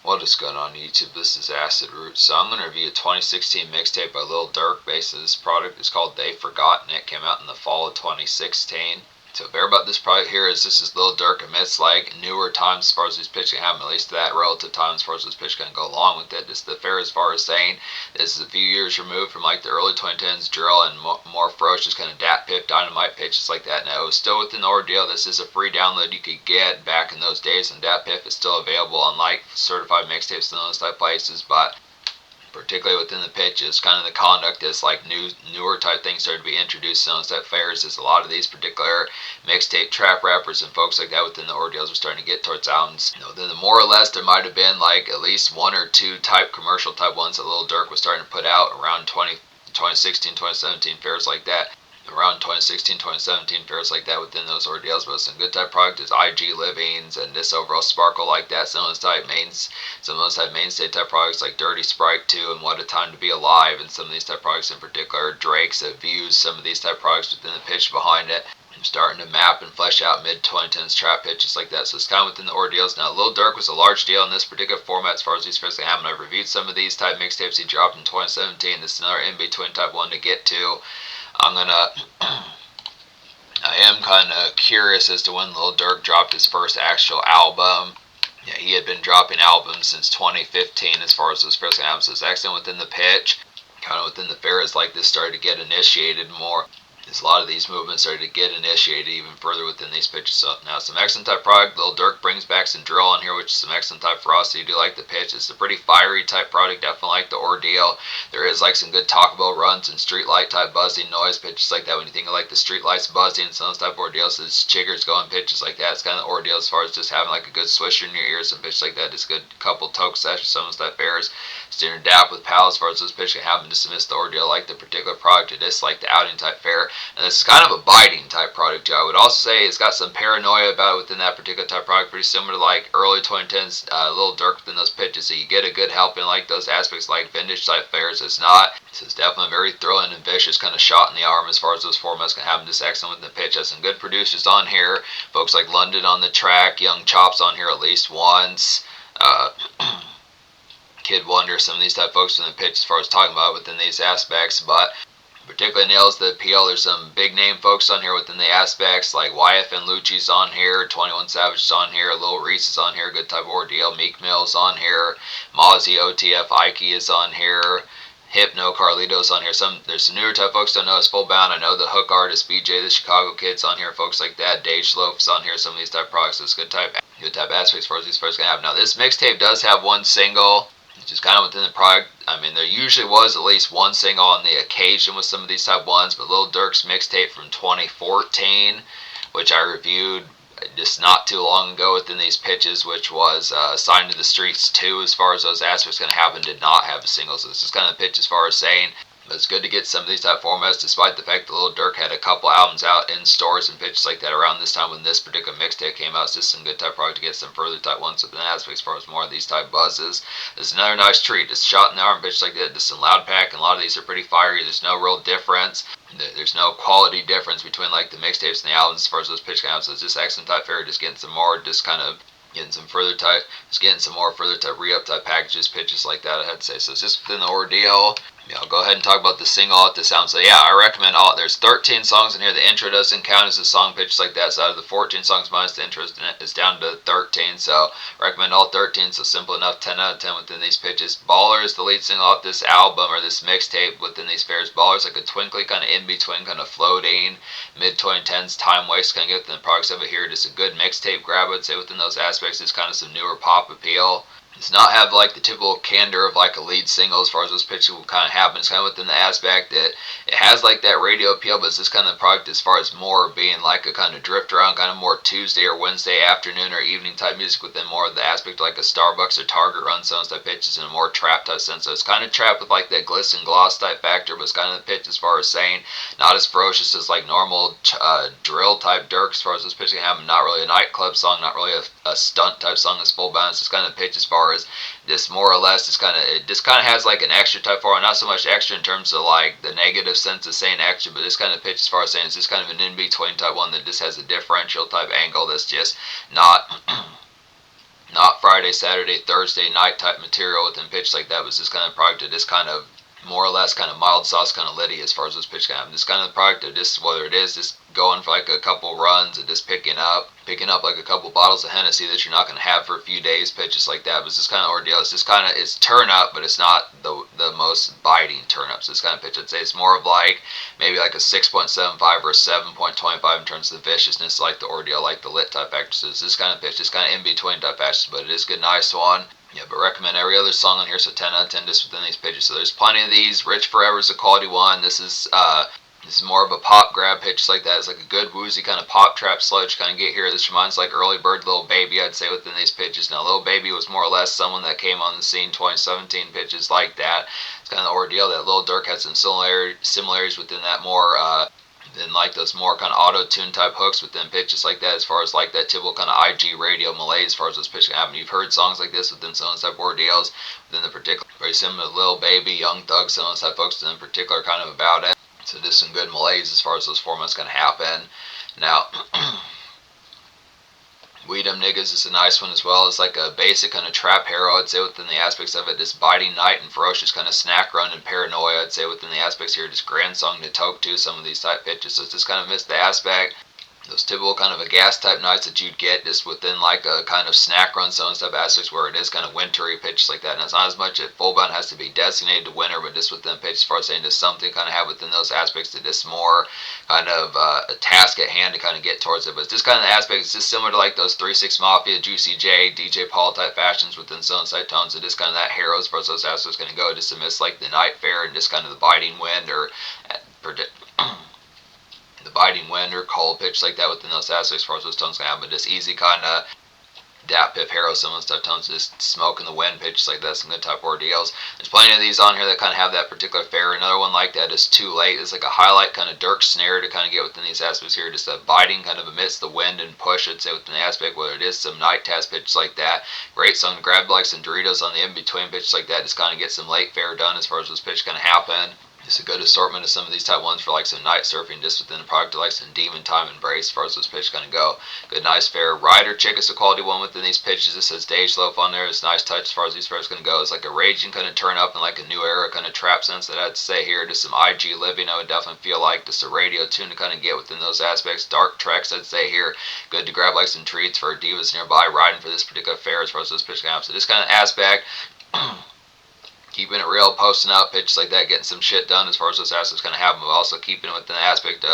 What is going on YouTube? This is Acid Root. So I'm going to review a 2016 mixtape by Lil Durk based on this product. It's called They Forgotten. It came out in the fall of 2016. So fair about this product here is this is Lil Durk amidst like newer times as far as his pitch can happen, at least that relative time as far as his pitch can go along with it. Just the fair as far as saying this is a few years removed from like the early 2010s drill and more ferocious kind of dat pip dynamite pitches like that. Now it was still within the ordeal. This is a free download you could get back in those days, and dat pip is still available on like certified mixtapes and those type places, but particularly within the pitches, kind of the conduct as like newer type things started to be introduced in those type fairs, as a lot of these particular mixtape trap rappers and folks like that within the ordeals were starting to get towards albums. Then the more or less there might have been like at least one or two type commercial type ones that Lil Durk was starting to put out around 2016, 2017 fairs like that. Around 2016, 2017 fairs like that within those ordeals, but some good type product is IG Livings and this overall sparkle like that. Some of those type mainstay type products like Dirty Sprite 2 and What a Time to Be Alive, and some of these type products in particular, Drake's Views, some of these type products within the pitch behind it. I'm starting to map and flesh out mid 2010s trap pitches like that, so it's kind of within the ordeals. Now Lil Durk was a large deal in this particular format as far as these fairs can happen. I've reviewed some of these type mixtapes he dropped in 2017. This is another in between type one to get to. I am kind of curious as to when Lil Durk dropped his first actual album. Yeah, he had been dropping albums since 2015 as far as those first albums. So it's excellent within the pitch, kind of within the fair as like this started to get initiated more. As a lot of these movements started to get initiated even further within these pitches. So now some excellent type product. Lil Durk brings back some drill on here, which is some excellent type ferocity. You do like the pitch. It's a pretty fiery type product. Definitely like the ordeal. There is like some good Taco Bell runs and street light type buzzing noise pitches like that. When you think of like the street lights buzzing and some of those type of ordeals, it's chiggers going pitches like that. It's kind of the ordeal as far as just having like a good swisher in your ears and pitches like that. Just a good couple toke sessions, some of those type fairs. Standard dap with pals as far as those pitches can happen. Just to miss the ordeal, like the particular product. It is like the outing type fair. And this is kind of a biting type product. I would also say it's got some paranoia about it within that particular type product, pretty similar to like early 2010s Lil Durk within those pitches. So you get a good help in like those aspects like vintage type fairs. It's not. So it's definitely very thrilling and vicious kind of shot in the arm as far as those formats can happen. Just excellent with the pitch. Has some good producers on here. Folks like London on the track, Young Chop's on here at least once. Kid Wonder, some of these type folks in the pitch as far as talking about within these aspects, but particularly nails the appeal. There's some big name folks on here within the aspects like YFN Lucci's on here, 21 Savage is on here, Lil Reese is on here, good type of ordeal, Meek Mill's on here, Mozzie, OTF, Ike is on here, Hypno, Carlito's on here. There's some newer type folks don't know it's Full Bound. I know the hook artist BJ the Chicago Kid's on here, folks like that. Dage Loaf's on here, some of these type products. So it's good type aspects as far as these first can have. Now this mixtape does have one single, which is kind of within the product. I mean, there usually was at least one single on the occasion with some of these type ones, but Lil Durk's mixtape from 2014, which I reviewed just not too long ago within these pitches, which was Signed to the Streets 2, as far as those aspects going to happen, did not have a single. So this is kind of the pitch as far as saying, but it's good to get some of these type formats, despite the fact that Lil Durk had a couple albums out in stores and pitches like that around this time when this particular mixtape came out. It's just some good type product to get some further type ones within aspects as far as more of these type buzzes. This is another nice treat. Just shot in the arm pitch like that. Just some loud pack, and a lot of these are pretty fiery. There's no real difference. There's no quality difference between like the mixtapes and the albums as far as those pitch counts. So it's just excellent type fair. Just getting some more, just kind of getting some further type, just getting some more further type re-up type packages, pitches like that, I had to say. So it's just within the ordeal. I'll go ahead and talk about the single at this album. So yeah, I recommend all. There's 13 songs in here. The intro doesn't count as a song pitch like that. So out of the 14 songs minus the intro, it's down to 13. So recommend all 13. So simple enough. 10 out of 10 within these pitches. Baller is the lead single off this album or this mixtape within these fairs. Baller is like a twinkly kind of in between, kind of floating mid 2010s time waste kind of get within the products of it here. Just a good mixtape grab, I'd say, within those aspects. It's kind of some newer pop appeal. Does not have like the typical candor of like a lead single as far as those pitches will kind of happen. It's kind of within the aspect that it has like that radio appeal, but it's this kind of product as far as more being like a kind of drift around, kind of more Tuesday or Wednesday afternoon or evening type music within more of the aspect like a Starbucks or Target run sounds type pitches in a more trap type sense. So it's kind of trapped with like that glisten gloss type factor, but it's kind of the pitch as far as saying not as ferocious as like normal drill type Durk as far as those pitches can happen. Not really a nightclub song, not really a stunt type song that's full bounce. It's kind of the pitch as far as just more or less it just kind of has like an extra type form, not so much extra in terms of like the negative sense of saying extra, but this kind of pitch as far as saying it's just kind of an in-between type one that just has a differential type angle that's just not Friday, Saturday, Thursday night type material within pitches like that. Was this kind of product of this kind of more or less kind of mild sauce kind of litty as far as those pitches can happen. This kind of product of this, whether it is just going for like a couple runs and just picking up like a couple bottles of Hennessy that you're not going to have for a few days, pitches like that. But it's this kind of ordeal. It's just kind of, it's turn up, but it's not the most biting turn up. So this kind of pitch, I'd say it's more of like maybe like a 6.75 or a 7.25 in terms of the viciousness, like the ordeal, like the lit type actresses. This kind of pitch, this kind of in between type actresses, but it is a good, nice one. Yeah, but recommend every other song on here, so 10 out of 10 just within these pitches. So there's plenty of these. Rich Forever is a quality one. This is more of a pop grab pitch like that. It's like a good woozy kind of pop trap sludge kind of get here. This reminds like early bird Lil Baby, I'd say, within these pitches. Now Lil Baby was more or less someone that came on the scene 2017 pitches like that. It's kind of the ordeal that Lil Durk had some similarities within that more than like those more kind of auto-tune type hooks within pitches like that, as far as like that typical kind of IG radio malaise as far as those pitches can happen. You've heard songs like this within some of those type of ordeals within the particular, very similar to Lil Baby, Young Thug, some of those type folks in particular kind of about it. So just some good malaise as far as those formats can happen. Now We Dem Niggas is a nice one as well. It's like a basic kind of trap hero, I'd say, within the aspects of it. This biting night and ferocious kind of snack run and paranoia, I'd say, within the aspects here. Just grand song to toke to some of these type pitches. So it's just kind of missed the aspect. Those typical kind of a gas type nights that you'd get just within like a kind of snack run, some type aspects where it is kind of wintry pitches like that. And it's not as much at full bound has to be designated to winter, but just within pitches, as far as saying just something kind of have within those aspects to just more kind of a task at hand to kind of get towards it. But it's just kind of the aspect, it's just similar to like those 3-6 Mafia, Juicy J, DJ Paul type fashions within some side tones. So just kind of that hero as far as those aspects going to go, just to miss like the night fair and just kind of the biting wind or the biting wind or cold pitch like that within those aspects as far as those tones can have, but just easy kind of dap pip hero, some of those type tones, just smoke in the wind pitches like that, some good type ordeals. There's plenty of these on here that kind of have that particular fare. Another one like that is Too Late. It's like a highlight kind of Durk snare to kind of get within these aspects here, just a biting kind of amidst the wind and push, I'd say, within the aspect, whether it is some night task pitches like that. Great song to grab like some Doritos on the in-between pitches like that, just kind of get some late fare done as far as those pitches kind of happen. Just a good assortment of some of these type ones for like some night surfing just within the product, like some Demon Time Embrace as far as those pitches kind of go. Good, nice, fair. Rider Chick is a quality one within these pitches. It says Dage Loaf on there. It's nice touch as far as these fares going to go. It's like a raging kind of turn up and like a new era kind of trap sense that I'd say here. Just some IG living, I would definitely feel like just a radio tune to kind of get within those aspects. Dark tracks, I'd say here. Good to grab like some treats for divas nearby riding for this particular fare as far as those pitches can happen. So this kind of aspect. Keeping it real, posting out pitches like that, getting some shit done as far as those aspects kind of happen, but also keeping it within the aspect of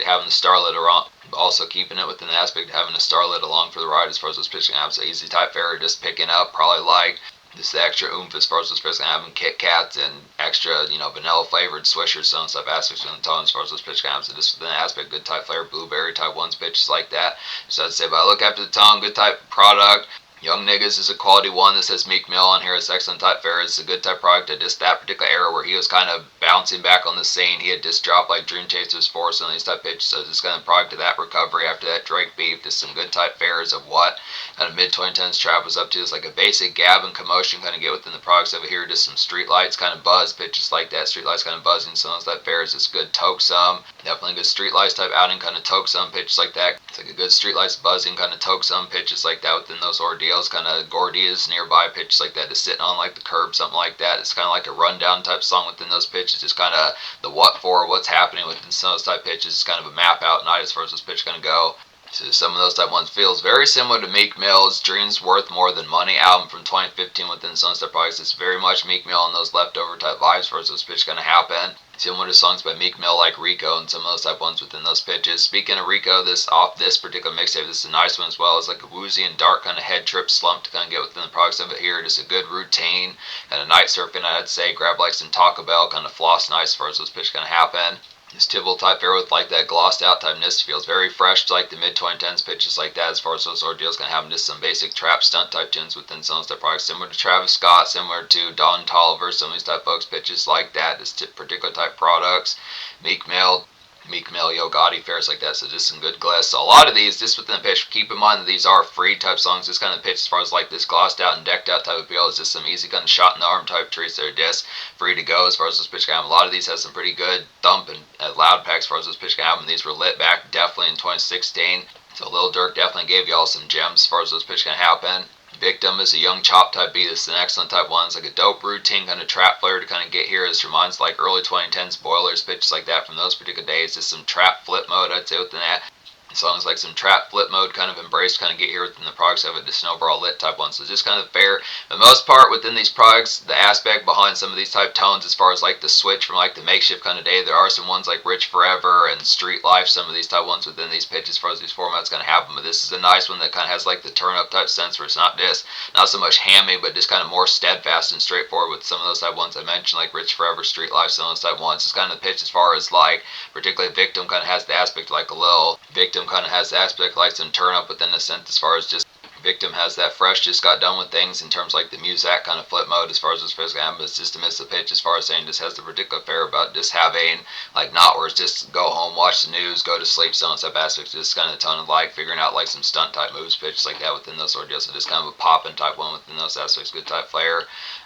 having the starlet around, also keeping it within the aspect of having a starlet along for the ride as far as those pitches can happen. So easy type fare, just picking up, probably like just the extra oomph as far as those pitches can happen, Kit Kats and extra, vanilla flavored Swishers, some stuff aspects in the tone as far as those pitches can happen. So just within the aspect, good type flavor, blueberry type ones, pitches like that. So I'd say, but I look after the tone, good type product. Young Niggas is a quality one. That says Meek Mill on here. It's excellent type fare. It's a good type product at just that particular era where he was kind of bouncing back on the scene. He had just dropped like Dream Chasers Force and these type pitches. So it's kind of product of that recovery after that Drake beef. Just some good type fares of what kind of mid-2010s trap was up to. It's like a basic gab and commotion kind of get within the products over here. Just some street lights kind of buzz pitches like that. Street lights kind of buzzing. Some of those type fares. It's good toke some. Definitely good street lights type outing kind of toke some pitches like that. It's like a good street lights buzzing kind of toke some pitches like that within those ordeals. Kind of Gordias nearby pitches like that, just sitting on like the curb, something like that. It's kind of like a rundown type song within those pitches. Just kind of the what for, what's happening within some of those type pitches. It's kind of a map out night as far as those pitches going to go. So some of those type ones feels very similar to Meek Mill's Dreams Worth More Than Money album from 2015 within some type products. It's very much Meek Mill and those leftover type vibes as far as those pitches going to happen. Similar to songs by Meek Mill like Rico and some of those type ones within those pitches. Speaking of Rico, off this particular mixtape, this is a nice one as well. It's like a woozy and dark kind of head trip slump to kind of get within the products of it here. Just a good routine, kind of night surfing, I'd say. Grab like some Taco Bell, kind of floss nice as far as those pitches going to happen. This Tibble type fare with like that glossed out type nist feels very fresh to like the mid-2010s pitches like that as far as those ordeals can happen. Just some basic trap stunt type tunes within some of those type products. Similar to Travis Scott, similar to Don Toliver, some of these type folks pitches like that. This particular type products. Meek Mill, Yo Gotti fares like that. So just some good glass. So a lot of these, just within the pitch, keep in mind that these are free type songs. This kind of pitch as far as like this glossed out and decked out type of appeal is just some easy kind of shot in the arm type treats that are just free to go as far as this pitch can happen. A lot of these have some pretty good thump and loud packs as far as this pitch can happen. These were lit back definitely in 2016. So Lil Durk definitely gave y'all some gems as far as those pitches can happen. Victim is a young chop type beat. It's an excellent type one. It's like a dope routine kind of trap flair to kind of get here. This reminds like early 2010s Boilers pitches like that from those particular days. Just some trap flip mode I'd say within that. Songs like some trap flip mode kind of embraced, kind of get here within the products of it, just an overall lit type one. So just kind of fair. For the most part within these products, the aspect behind some of these type tones as far as like the switch from like the makeshift kind of day, there are some ones like Rich Forever and Street Life, some of these type ones within these pitches as far as these formats kind of happen. But this is a nice one that kind of has like the turn up type sense where it's not so much hammy, but just kind of more steadfast and straightforward with some of those type ones I mentioned, like Rich Forever, Street Life, some of those type ones. It's kind of the pitch as far as like, particularly Victim kind of has the aspect like a little Victim kind of has the aspect like some turn up within the synth as far as just Victim has that fresh, just got done with things in terms like the music kind of flip mode as far as this first game, but it's just to miss the pitch as far as saying just has the particular fair about just having like not where it's just go home, watch the news, go to sleep, so on type aspects, just kind of tone of like figuring out like some stunt type moves, pitches like that within those sort of deals, so just kind of a popping type one within those aspects, good type flair.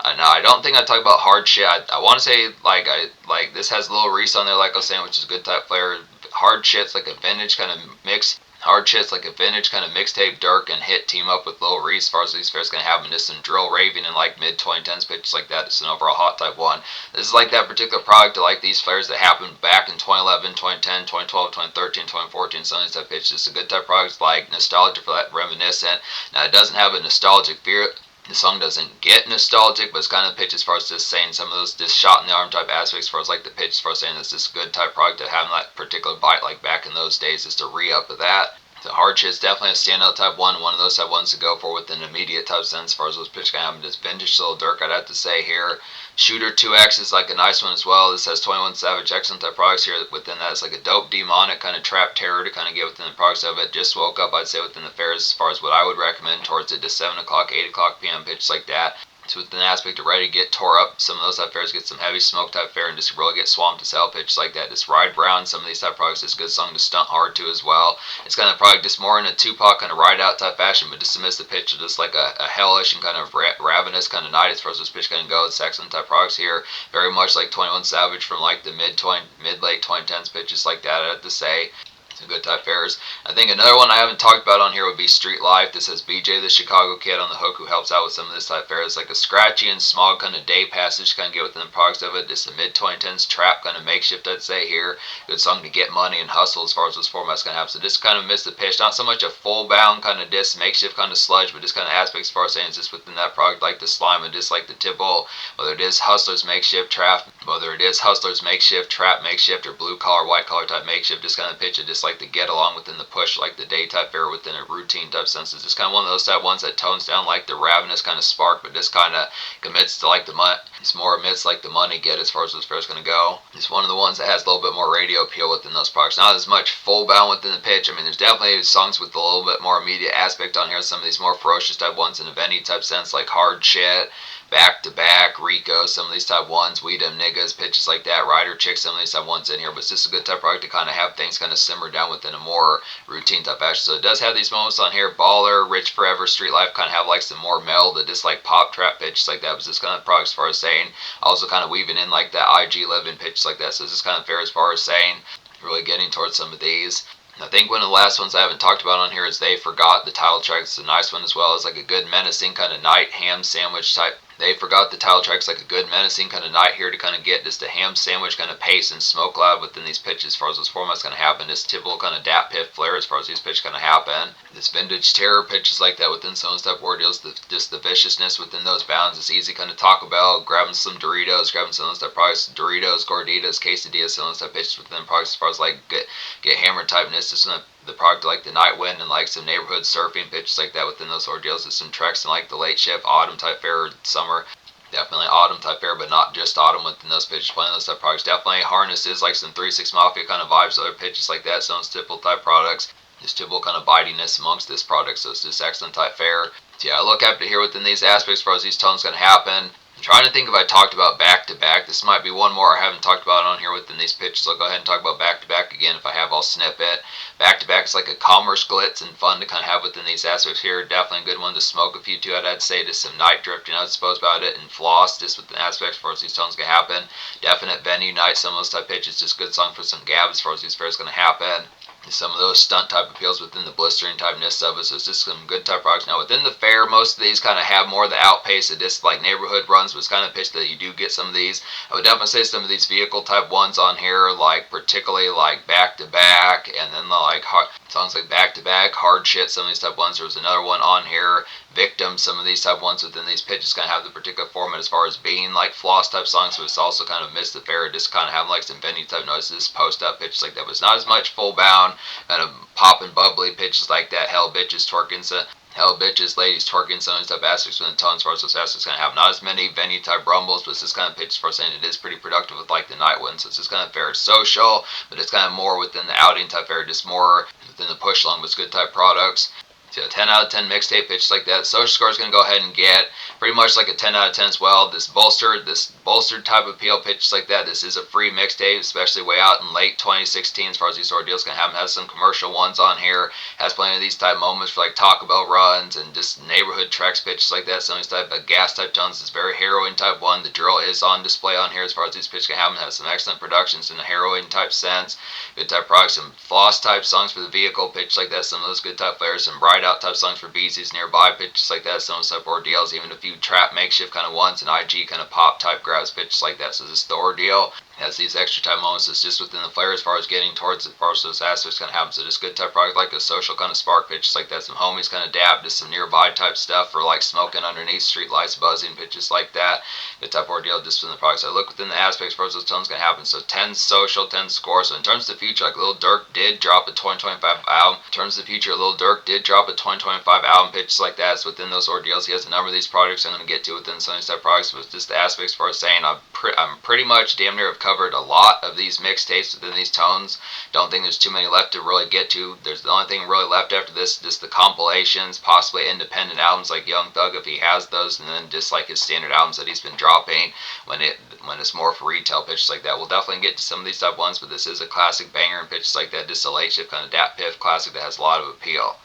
Now I don't think I talk about hard shit. I want to say like this has a little Reese on there like I was saying, which is good type flair. Hard shit's like a vintage kind of mix. Hard shit's like a vintage kind of mixtape Durk and Hit team up with Lil Reese as far as these fairs gonna happen. Just some drill raving in like mid 2010s pitches like that. It's an overall hot type one. This is like that particular product to like these flares that happened back in 2011, 2010, 2012, 2013, 2014. Some of these type pitches. It's a good type product, like nostalgia for that reminiscent. Now it doesn't have a nostalgic feel. The song doesn't get nostalgic, but it's kind of pitch as far as just saying some of those just shot in the arm type aspects as far as like the pitch as far as saying this is a good type product to having that particular bite like back in those days just to re-up of that. The hard shit's definitely a standout type one of those type ones to go for with an immediate type sense as far as those pitch can happen. Just vintage Lil Durk, I'd have to say here. Shooter 2X is like a nice one as well. This has 21 Savage excellent type products here within that. It's like a dope demonic kind of trap terror to kind of get within the products of it. Just woke up, I'd say, within the fairs as far as what I would recommend towards it to 7 o'clock, 8 o'clock p.m. pitches like that. So with an aspect of ready to get tore up, some of those type fairs get some heavy smoke type fair and just really get swamped to sell pitches like that. Just ride brown, some of these type products, it's a good song to stunt hard to as well. It's kind of product just more in a Tupac kind of ride out type fashion, but just to miss the pitch of just like a hellish and kind of ravenous kind of night as far as this pitch can go. It's excellent type products here, very much like 21 Savage from like the mid late 2010s pitches like that, I have to say. Good type fairs. I think another one I haven't talked about on here would be Street Life. This has BJ the Chicago Kid on the hook who helps out with some of this type fairs. Like a scratchy and small kind of day passage kind of get within the products of it. Just a mid 2010s trap kind of makeshift I'd say here. Good song to get money and hustle as far as those formats can have. So just kind of miss the pitch. Not so much a full bound kind of disc makeshift kind of sludge, but just kind of aspects as far as saying it's just within that product like the slime and just like the tipple. Whether it is Hustler's makeshift trap, makeshift or blue collar, white collar type makeshift, just kind of pitch it just like the get along within the push, like the day type fair within a routine type sense. It's just kind of one of those type ones that tones down like the ravenous kind of spark, but just kind of commits to like the money. It's more amidst like the money get as far as this fair is going to go. It's one of the ones that has a little bit more radio appeal within those products. Not as much full bound within the pitch. I mean, there's definitely songs with a little bit more immediate aspect on here. Some of these more ferocious type ones in a venue type sense, like Hard Shit, Back to Back, Rico, some of these type ones, We Dem Niggas, pitches like that, Rider Chick, some of these type ones in here, but it's just a good type product to kind of have things kind of simmer down within a more routine type action. So it does have these moments on here, Baller, Rich Forever, Street Life, kind of have like some more meld, just like pop trap pitches like that, but this kind of product as far as saying, also kind of weaving in like that IG living pitches like that, so it's just kind of fair as far as saying, really getting towards some of these. I think one of the last ones I haven't talked about on here is They Forgot, the title track. It's a nice one as well. It's like a good menacing kind of night ham sandwich type. They Forgot, the title track's like a good menacing kind of night here to kind of get just a ham sandwich kind of pace and smoke loud within these pitches as far as those formats going to happen. This typical kind of dap pit flare as far as these pitches going to happen. This vintage terror pitches like that within some type ordeals, just the viciousness within those bounds. It's easy kind of Taco Bell, grabbing some Doritos, grabbing some of those type products, Doritos, Gorditas, quesadillas, some of those type pitches within products as far as like get hammered typeness. Just the product like the Night Wind and like some neighborhood surfing pitches like that within those ordeals. There's some tracks in like the late shift, autumn type fair, summer. Definitely autumn type fair, but not just autumn within those pitches. Playing those type products. Definitely harnesses like some 3-6 Mafia kind of vibes, other pitches like that. Some typical type products. Just typical kind of bitiness amongst this product. So it's just excellent type fair. So yeah, I look up to here within these aspects as far as these tones going to happen. I'm trying to think if I talked about back to back. This might be one more I haven't talked about on here within these pitches. I'll go ahead and talk about back to back again. If I have, I'll snip it. Back to back is like a commerce glitz and fun to kind of have within these aspects here. Definitely a good one to smoke a few to. I'd say just some night drifting, I suppose, about it, and floss just with the aspects as far as these tones can happen. Definite venue night, some of those type pitches, just good song for some gab as far as these fairs going to happen. some of those stunt type appeals within the blistering typeness of it. So it's just some good type products. Now within the fair, most of these kind of have more of the outpace of just like neighborhood runs, but it's kind of pitched that you do get some of these. I would definitely say some of these vehicle type ones on here, like particularly like Back to Back, and then the like songs like Back to Back, Hard Shit, some of these type ones. There was another one on here, Victim, some of these type ones within these pitches kind of have the particular format as far as being like floss type songs, but it's also kind of missed the fair, just kind of having like some venue type noises, post up pitches like that, but it's not as much full bound kind of popping bubbly pitches like that. Hell bitches twerking, hell bitches, ladies twerking, some of these type aspects within the tone as far as those aspects kind of have not as many venue type rumbles, but it's just kind of pitches for saying it is pretty productive with like the night one. So it's just kind of fair social, but it's kind of more within the outing type fair, just more within the push along with good type products. So 10 out of 10 mixtape pitches like that. Social score is going to go ahead and get pretty much like a 10 out of 10 as well. This bolstered type of appeal pitches like that. This is a free mixtape, especially way out in late 2016 as far as these ordeals can happen. Has some commercial ones on here. Has plenty of these type moments for like Taco Bell runs and just neighborhood tracks pitches like that. Some of these type of gas type tones. It's very harrowing type one. The drill is on display on here as far as these pitches can happen. Has some excellent productions in a harrowing type sense. Good type products. Some floss type songs for the vehicle pitches like that. Some of those good type flares. Some bright out type songs for Beezy's nearby pitches like that. Some type of ordeals. Even a few trap makeshift kind of ones and IG kind of pop type grabs pitches like that. So this is the ordeal. Has these extra type moments that's just within the flare as far as getting towards it, as far as those aspects kind of happen. So just good type product like a social kind of spark pitches like that. Some homies kind of dab, just some nearby type stuff for like smoking underneath street lights, buzzing pitches like that. Good type ordeal just within the products. I look within the aspects as far as those tones going to happen. So 10 social, 10 score. So in terms of the future, like Lil Durk did drop a 2025 album. In terms of the future, Lil Durk did drop a 2025 album pitches like that. So within those ordeals, he has a number of these products I'm going to get to within some of these type products. But just the aspects as far as saying I'm pretty much damn near have covered a lot of these mixtapes within these tones. Don't think there's too many left to really get to. There's the only thing really left after this, just the compilations, possibly independent albums like Young Thug if he has those, and then just like his standard albums that he's been dropping when it's more for retail pitches like that. We'll definitely get to some of these type ones, but this is a classic banger and pitches like that. Just a late shift kind of dat piff classic that has a lot of appeal.